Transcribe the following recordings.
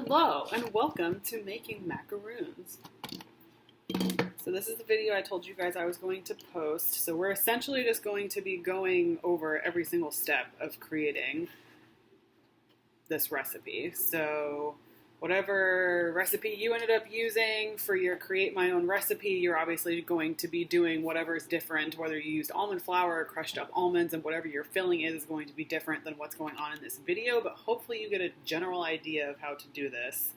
Hello and welcome to Making Macaroons. So this is the video I told you guys I was going to post. So we're essentially just going to be going over every single step of creating this recipe. So whatever recipe you ended up using for your Create My Own recipe, you're obviously going to be doing whatever's different, whether you used almond flour or crushed up almonds, and whatever your filling is going to be different than what's going on in this video, but hopefully you get a general idea of how to do this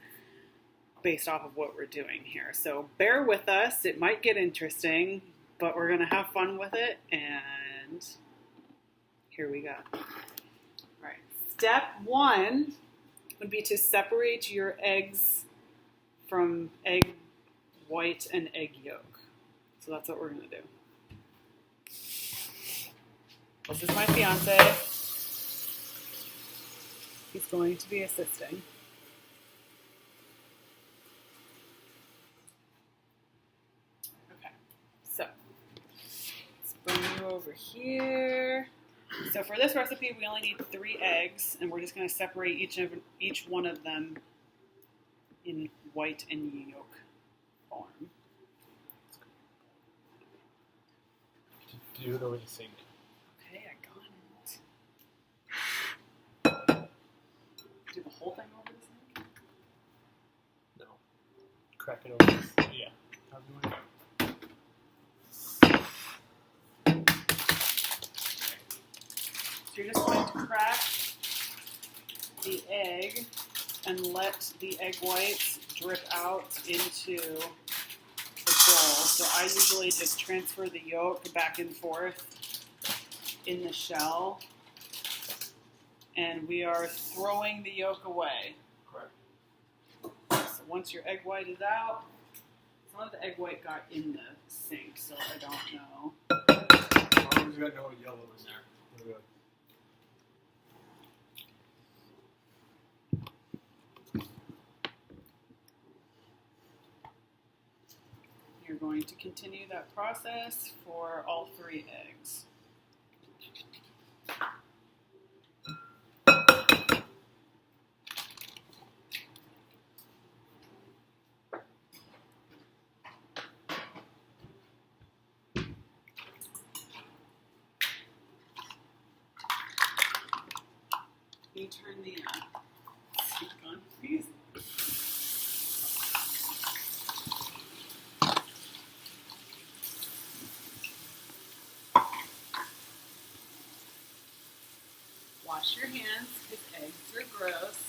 based off of what we're doing here. So bear with us, it might get interesting, but we're gonna have fun with it, and here we go. All right, step one would be to separate your eggs from egg white and egg yolk. So that's what we're gonna do. This is my fiance. He's going to be assisting. Okay, so let's bring you over here. So for this recipe, we only need 3 eggs, and we're just going to separate each one of them in white and yolk form. Do it over the sink. Okay, I got it. Do the whole thing over the sink? No. Crack it over. Yeah. However you want to. So you're just going to crack the egg and let the egg whites drip out into the bowl. So I usually just transfer the yolk back and forth in the shell, and we are throwing the yolk away. Correct. So once your egg white is out, some of the egg white got in the sink, so I don't know. As long as you got no yellow in there, we're good. You're going to continue that process for all 3 eggs. Can you turn the sink on, please? Wash your hands because eggs are gross.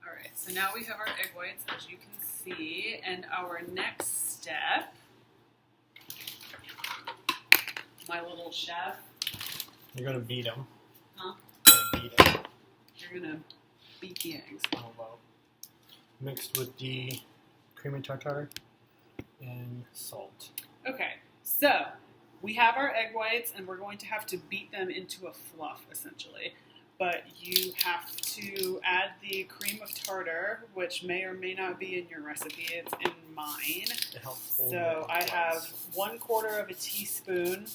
Alright, so now we have our egg whites, as you can see, and our next step, my little chef. You're going to beat them. Huh? Beat them. You're going to beat the eggs. Mixed with the cream and tartar and salt. Okay, so we have our egg whites, and we're going to have to beat them into a fluff, essentially. But you have to add the cream of tartar, which may or may not be in your recipe. It's in mine. It helps hold So I the have 1/4 of a teaspoon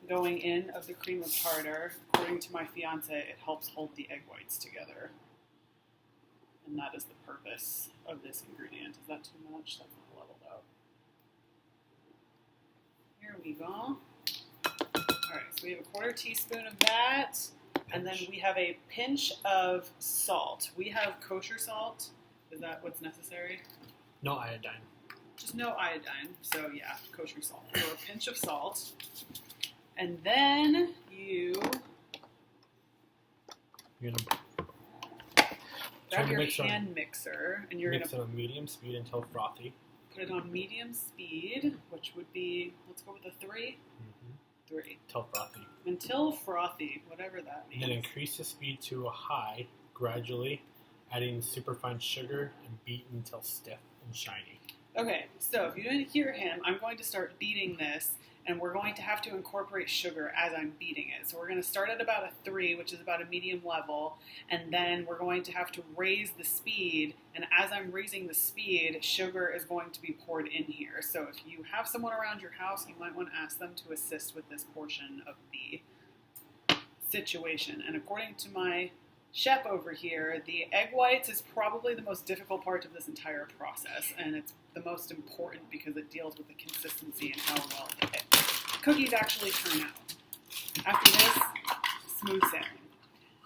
going in of the cream of tartar. According to my fiance, it helps hold the egg whites together. And that is the purpose of this ingredient. Is that too much? That's not leveled out. Here we go. Alright, so we have a 1/4 teaspoon of that. And then we have a pinch of salt. We have kosher salt. Is that what's necessary? No iodine. Just no iodine. So yeah, kosher salt. So a pinch of salt. And then you You're going to grab your mix hand mixer, and you're going mix to it on medium speed until frothy. put it on medium speed, which would be, let's go with a 3. 3. Until frothy. Until frothy, whatever that means. And then increase the speed to a high gradually, adding superfine sugar and beat until stiff and shiny. Okay, so if you didn't hear him, I'm going to start beating this, and we're going to have to incorporate sugar as I'm beating it. So we're going to start at about a 3, which is about a medium level, and then we're going to have to raise the speed, and as I'm raising the speed, sugar is going to be poured in here. So if you have someone around your house, you might want to ask them to assist with this portion of the situation. And according to my chef over here, the egg whites is probably the most difficult part of this entire process, and it's the most important because it deals with the consistency and how well the cookies actually turn out. After this, smooth sailing.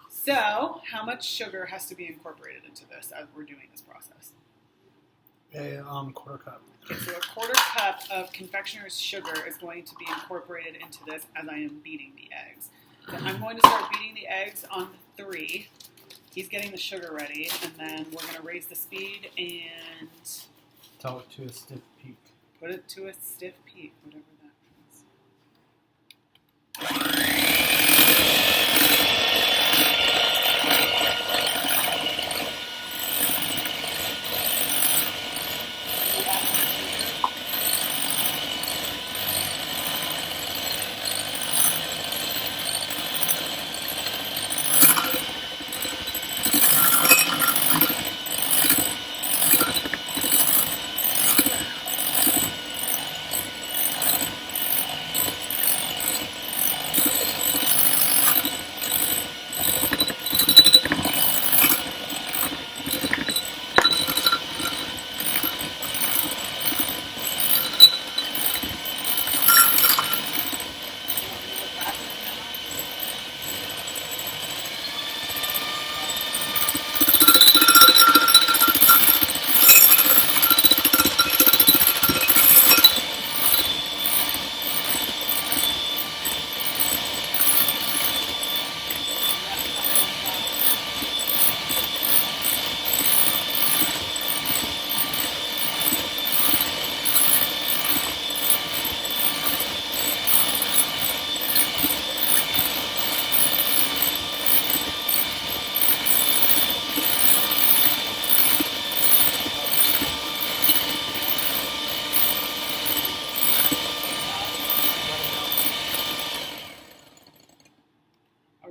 So, how much sugar has to be incorporated into this as we're doing this process? A quarter cup. Okay, so a quarter cup of confectioner's sugar is going to be incorporated into this as I am beating the eggs. So I'm going to start beating the eggs on the 3. He's getting the sugar ready, and then we're going to raise the speed and Tell it to a stiff peak. put it to a stiff peak, whatever that means.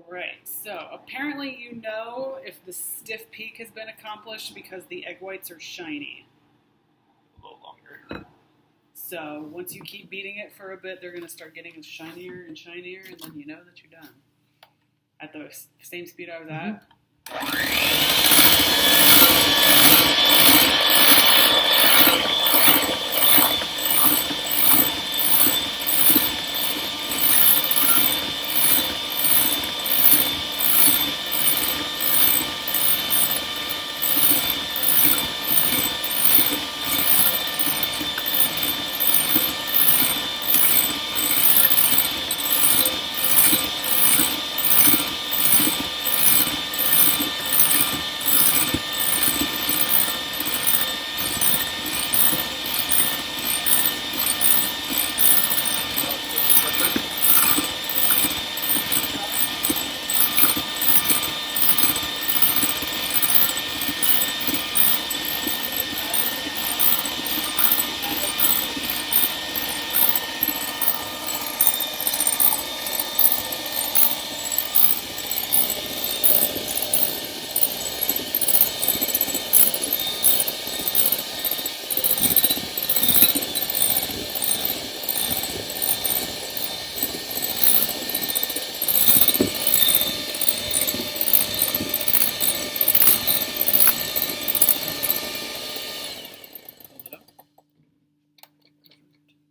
Alright, so apparently you know if the stiff peak has been accomplished because the egg whites are shiny. A little longer. So once you keep beating it for a bit, they're going to start getting shinier and shinier, and then you know that you're done. At the same speed I was at.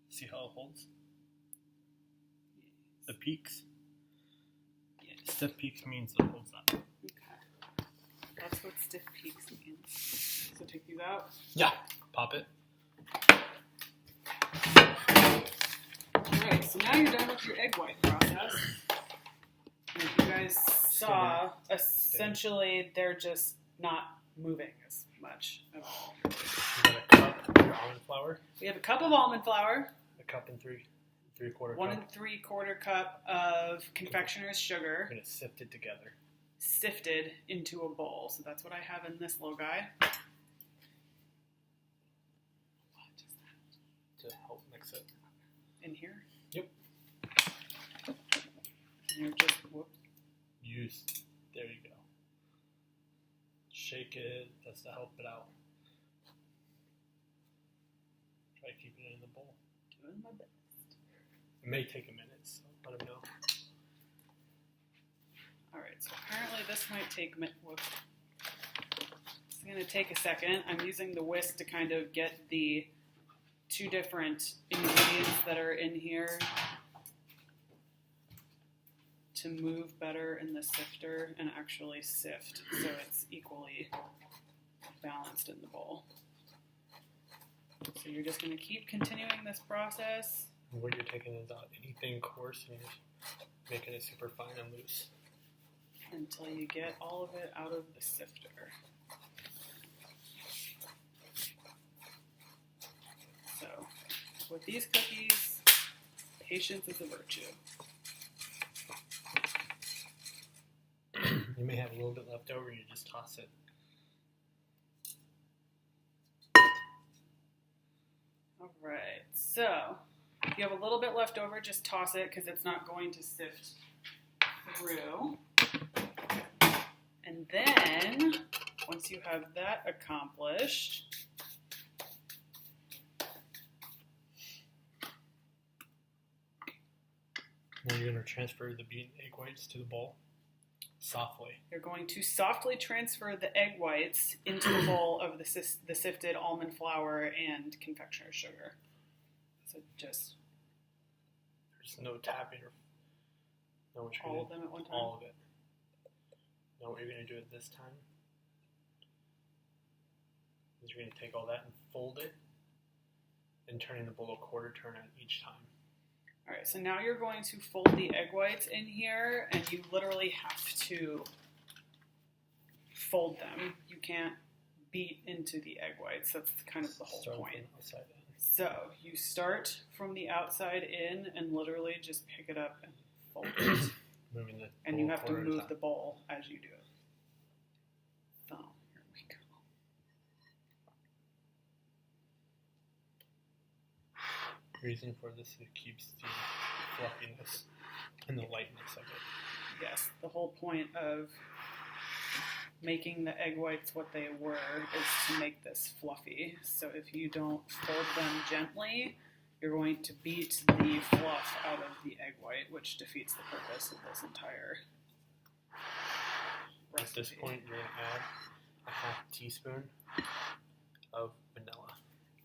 See how it holds? The peaks? Yes. Stiff peaks means it holds up. Okay. That's what stiff peaks means. So take these out. Yeah. Pop it. Alright, so now you're done with your egg white process. And if you guys saw, essentially they're just not moving as much at all. You got a cup of your almond flour. We have a cup of almond flour, A cup and three-quarter 1 cup. 3/4 cup of confectioner's sugar, We're going to sift it together. sifted into a bowl. So that's what I have in this little guy. What? to help mix it. In here? Yep. And you're just, whoop. There you go. Shake it, that's to help it out. Try keeping it in the bowl. Doing my best. It may take a minute, so let them know. Alright, so apparently this might take, whoops. It's going to take a second. I'm using the whisk to kind of get the 2 different ingredients that are in here to move better in the sifter and actually sift so it's equally balanced in the bowl. So you're just going to keep continuing this process. And what you're taking is out anything coarse and you're making it super fine and loose. Until you get all of it out of the sifter. So, with these cookies, patience is a virtue. You may have a little bit left over and you just toss it. Alright, so if you have a little bit left over, just toss it because it's not going to sift through. And then, once you have that accomplished, now you're going to transfer the beaten egg whites to the bowl softly. you're going to softly transfer the egg whites into the bowl of the sifted almond flour and confectioner's sugar. So just There's no tapping or no, what you're all gonna, of them at one time? all of it. Now what you're going to do at this time is you're going to take all that and fold it and turning the bowl a quarter turn at each time. Alright, so now you're going to fold the egg whites in here, and you literally have to fold them. You can't beat into the egg whites. That's kind of the whole Start point. from outside in. So you start from the outside in and literally just pick it up and fold it. Moving the And bowl you have to quarter at a move time. the bowl as you do it. So, here we go. Reason for this is it keeps the fluffiness and the lightness of it. Yes, the whole point of making the egg whites what they were is to make this fluffy. So if you don't fold them gently, you're going to beat the fluff out of the egg white, which defeats the purpose of this entire At this recipe. point, you're going to add a half teaspoon of vanilla.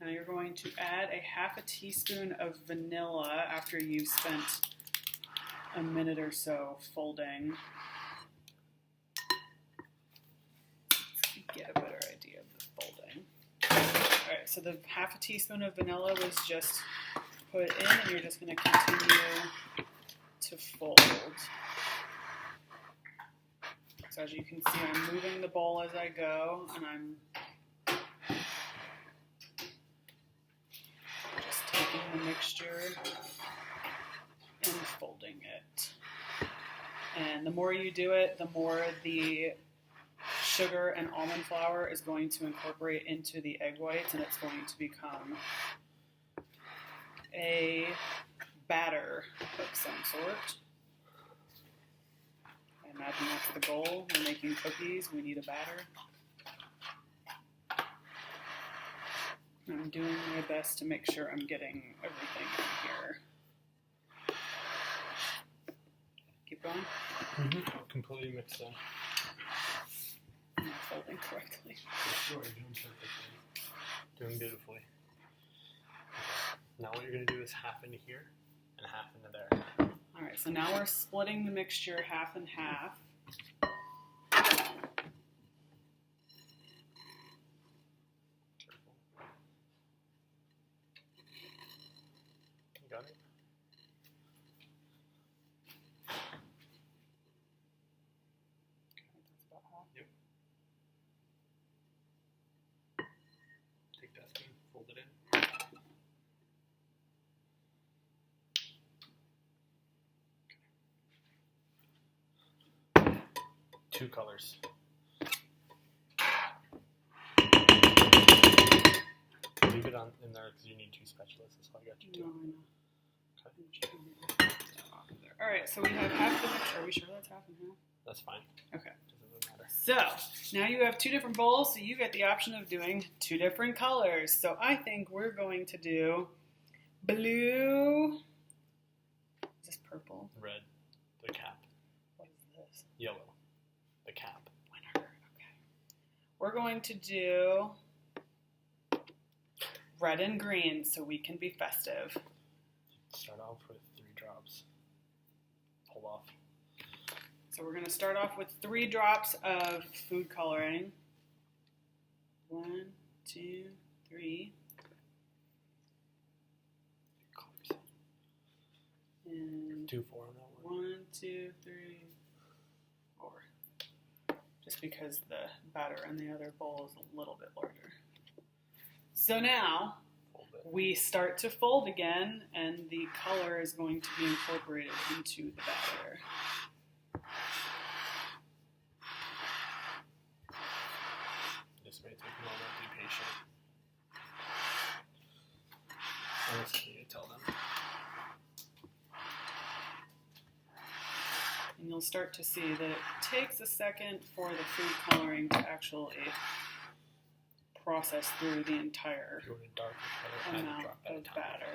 Now you're going to add a half a teaspoon of vanilla after you've spent a minute or so folding. Let's get a better idea of the folding. Alright, so the half a teaspoon of vanilla was just put in, and you're just going to continue to fold. So as you can see, I'm moving the bowl as I go, and I'm just taking the mixture and folding it. And the more you do it, the more the sugar and almond flour is going to incorporate into the egg whites, and it's going to become a batter of some sort. I imagine that's the goal. We're making cookies, we need a batter. I'm doing my best to make sure I'm getting everything in here. Keep going. Completely mixed in. Am I folding correctly? Sure, you're doing perfectly. Doing beautifully. Now what you're going to do is half into here and half into there. Alright, so now we're splitting the mixture half and half. You got it? Okay, that's about half. Yep. Take that spoon, fold it in. Two colors. Leave it on in there matter because you need 2 spatulas. That's why I got you 2. No, I know. Okay. All right, so we have half the mixture. Are we sure that's half and half? That's fine. Okay. Doesn't matter. So now you have 2 different bowls, so you get the option of doing 2 different colors. So I think we're going to do blue. Is this purple? Red, the cap. What is this? Yellow, the cap. Winner. Okay. We're going to do red and green so we can be festive. Start off with 3 drops. Hold off. So we're going to start off with 3 drops of food coloring. 1, 2, 3. Colors. And 2, 4 on that one. 1, 2, 3, 4. Just because the batter in the other bowl is a little bit larger. So now Fold it. we start to fold again, and the color is going to be incorporated into the batter. This may take a moment. Be patient. That's what you need to tell them. And you'll start to see that it takes a second for the food coloring to actually process through the entire If you want a darker color, add a amount drop at a of time. batter.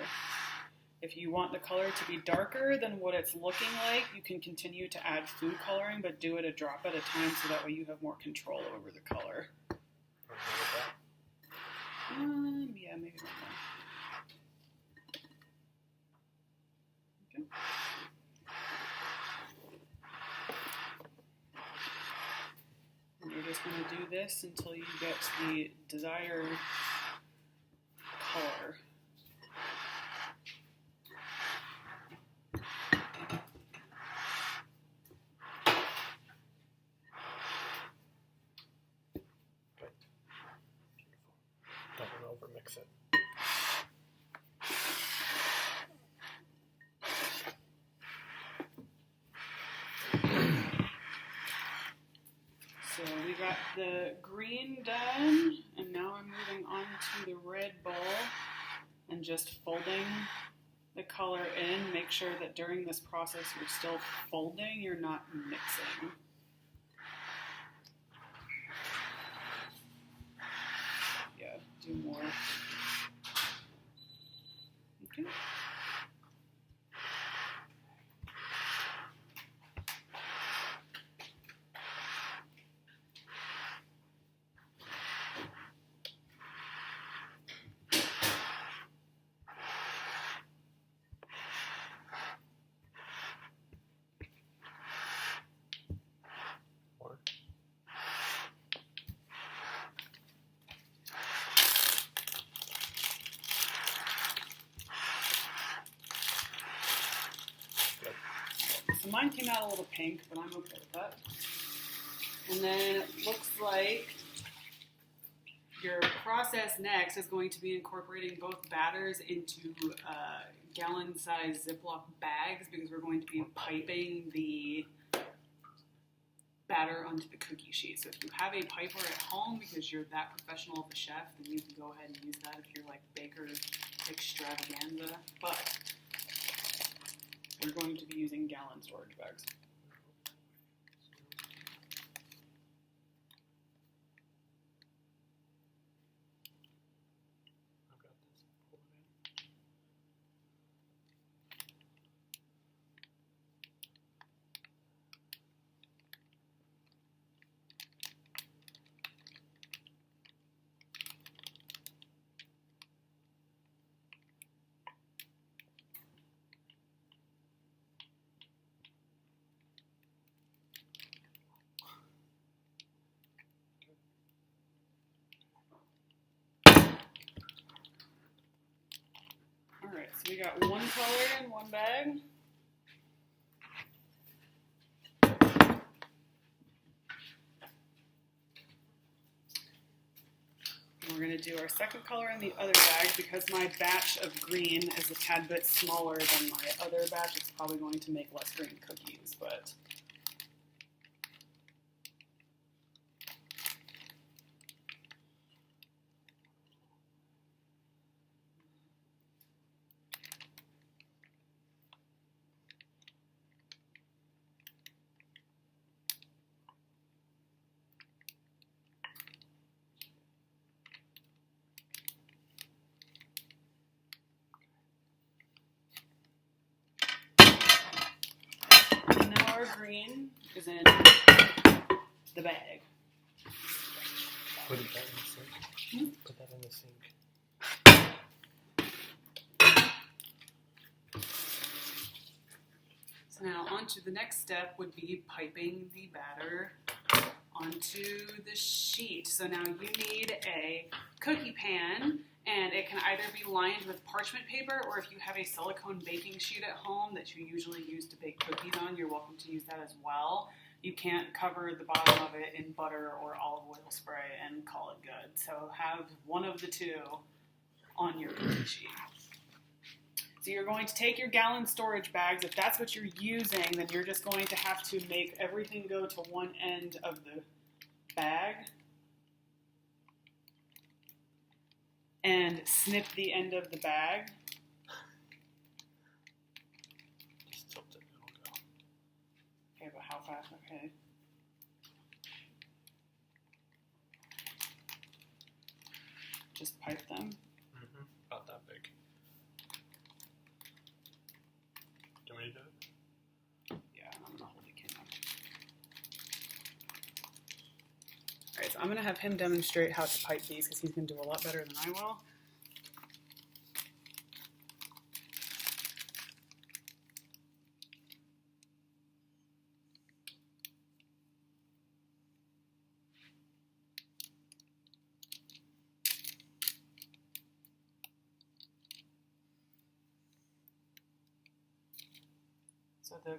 If you want the color to be darker than what it's looking like, you can continue to add food coloring, but do it a drop at a time so that way you have more control over the color. Or a little bit. Yeah, maybe one more. Okay. And you're just going to do this until you get the desired color. Good. Beautiful. Don't want to overmix it. So we got the green done, and now I'm moving on to the red bowl and just folding the color in. Make sure that during this process you're still folding, you're not mixing. Yeah, do more. Okay. More. Good. So mine came out a little pink, but I'm okay with that. And then it looks like your process next is going to be incorporating both batters into gallon-sized Ziploc bags because we're going to be piping the batter onto the cookie sheet. So if you have a piper at home because you're that professional of a chef, then you can go ahead and use that if you're like baker extravaganza. But we're going to be using gallon storage bags. I've got this. Pull it in. Alright, so we got one color in one bag. And we're going to do our second color in the other bag because my batch of green is a tad bit smaller than my other batch. It's probably going to make less green cookies, but cream is in the bag. Put that in the sink. Put that in the sink. So now onto the next step would be piping the batter onto the sheet. So now you need a cookie pan, and it can either be lined with parchment paper, or if you have a silicone baking sheet at home that you usually use to bake cookies on, you're welcome to use that as well. You can't cover the bottom of it in butter or olive oil spray and call it good. So have one of the two on your cookie sheet. So you're going to take your gallon storage bags. If that's what you're using, then you're just going to have to make everything go to one end of the bag and snip the end of the bag. Just tilt it, it'll go. Okay, but how fast? Okay. Just pipe them. Mm-hmm. About that big. Do you want me to do it? Yeah, I'm gonna hold the camera. Alright, so I'm gonna have him demonstrate how to pipe these because he's gonna do a lot better than I will. So the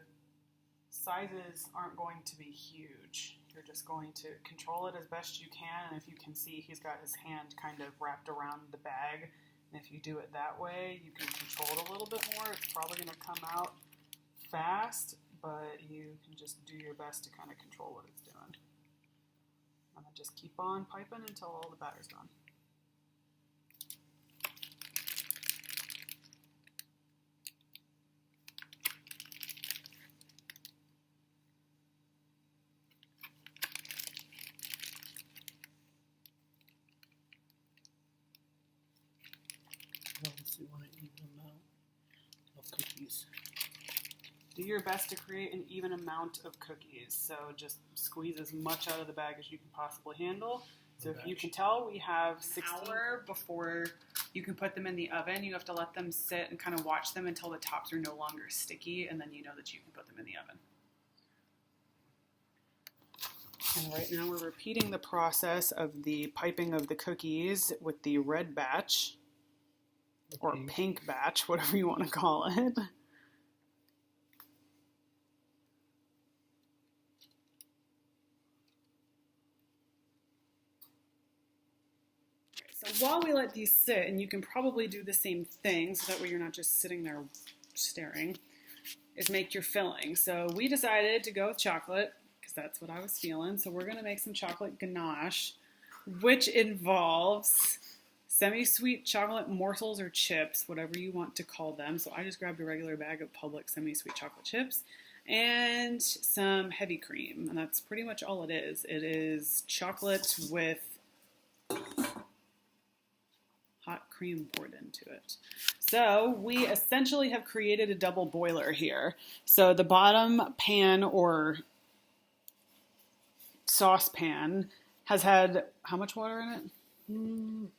sizes aren't going to be huge. You're just going to control it as best you can. And if you can see, he's got his hand kind of wrapped around the bag. And if you do it that way, you can control it a little bit more. It's probably going to come out fast, but you can just do your best to kind of control what it's doing. And then just keep on piping until all the batter's gone. Obviously, want an even amount of cookies. Do your best to create an even amount of cookies. So just squeeze as much out of the bag as you can possibly handle. So if you can tell, we have 16 hours before you can put them in the oven. You have to let them sit and kind of watch them until the tops are no longer sticky, and then you know that you can put them in the oven. And right now we're repeating the process of the piping of the cookies with the red batch, or pink batch, whatever you want to call it. So while we let these sit, and you can probably do the same thing so that way you're not just sitting there staring, is make your filling. So we decided to go with chocolate because that's what I was feeling. So we're going to make some chocolate ganache, which involves semi-sweet chocolate morsels or chips, whatever you want to call them. So I just grabbed a regular bag of Publix semi-sweet chocolate chips and some heavy cream. And that's pretty much all it is. It is chocolate with hot cream poured into it. So we essentially have created a double boiler here. So the bottom pan or saucepan has had how much water in it?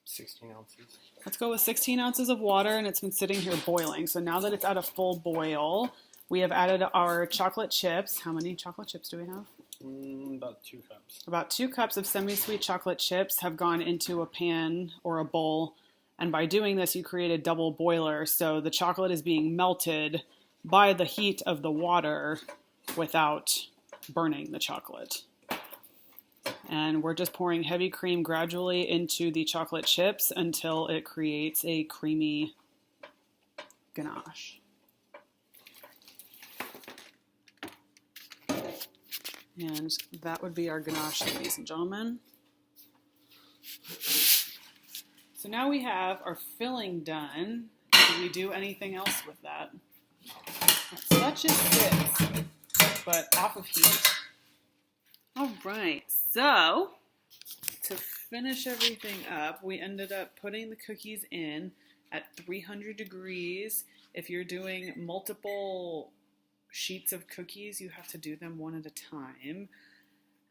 16 ounces. Let's go with 16 ounces of water, and it's been sitting here boiling. So now that it's at a full boil, we have added our chocolate chips. How many chocolate chips do we have? About 2 cups. About 2 cups of semi-sweet chocolate chips have gone into a pan or a bowl. And by doing this, you create a double boiler. So the chocolate is being melted by the heat of the water without burning the chocolate. And we're just pouring heavy cream gradually into the chocolate chips until it creates a creamy ganache. And that would be our ganache, ladies and gentlemen. So now we have our filling done. Do we do anything else with that? So that just sits, but off of heat. All right, so to finish everything up, we ended up putting the cookies in at 300 degrees. If you're doing multiple sheets of cookies. You have to do them one at a time.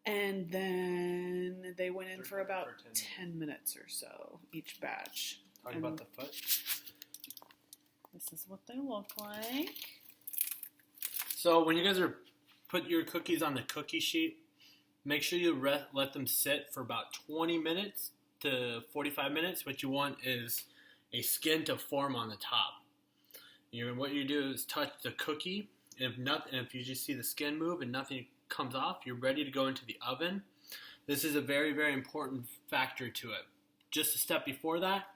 And then they went in for about 10 minutes or so, each batch. Talking about the foot. This is what they look like. So when you guys are put your cookies on the cookie sheet, make sure you let them sit for about 20 minutes to 45 minutes. What you want is a skin to form on the top. What you do is touch the cookie, and if you just see the skin move and nothing comes off, you're ready to go into the oven. This is a very, very important factor to it. Just a step before that,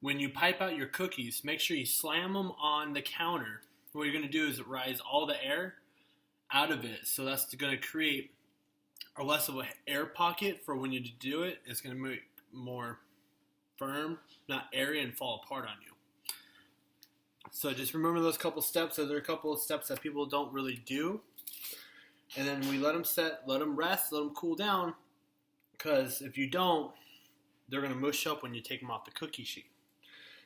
when you pipe out your cookies, make sure you slam them on the counter. What you're going to do is rise all the air out of it. So that's going to create a less of an air pocket for when you do it. It's going to make more firm, not airy, and fall apart on you. So just remember those couple steps. Those are a couple of steps that people don't really do. And then we let them set, let them rest, let them cool down. Because if you don't, they're going to mush up when you take them off the cookie sheet.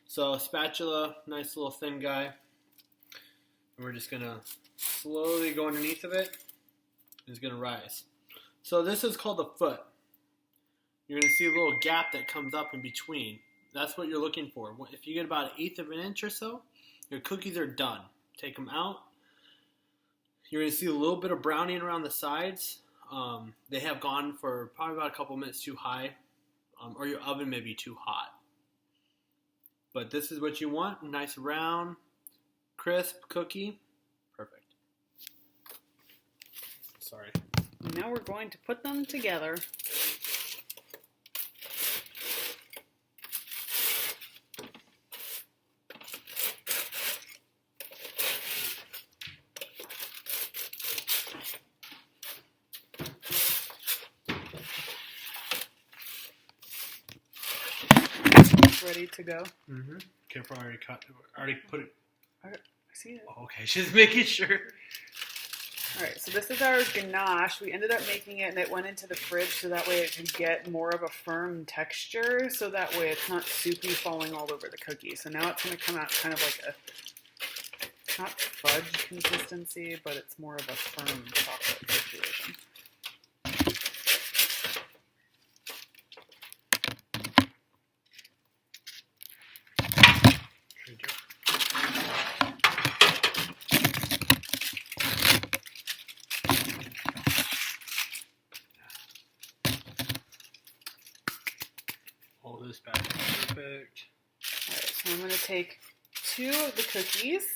So spatula, nice little thin guy. And we're just going to slowly go underneath of it. It's going to rise. So this is called the foot. You're going to see a little gap that comes up in between. That's what you're looking for. If you get about 1/8 of an inch or so, your cookies are done. Take them out. You're going to see a little bit of browning around the sides. They have gone for probably about a couple minutes too high, or your oven may be too hot. But this is what you want. A nice round, crisp cookie. Perfect. Sorry. Now we're going to put them together. Ready to go? Mm-hmm. Careful, I already put it. I see it. Oh, okay, just making sure. Alright, so this is our ganache. We ended up making it and it went into the fridge so that way it could get more of a firm texture, so that way it's not soupy falling all over the cookie. So now it's going to come out kind of like a, not fudge consistency, but it's more of a firm chocolate situation. All this back. Perfect. Alright, so I'm going to take 2 of the cookies.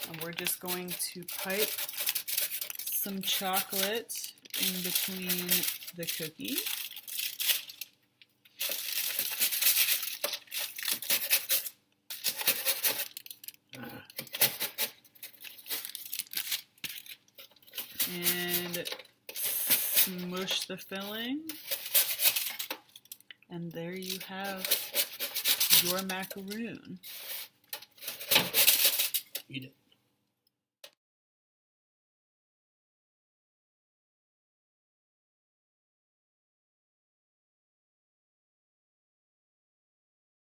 And we're just going to pipe some chocolate in between the cookie. And smush the filling. And there you have your macaroon. Eat it.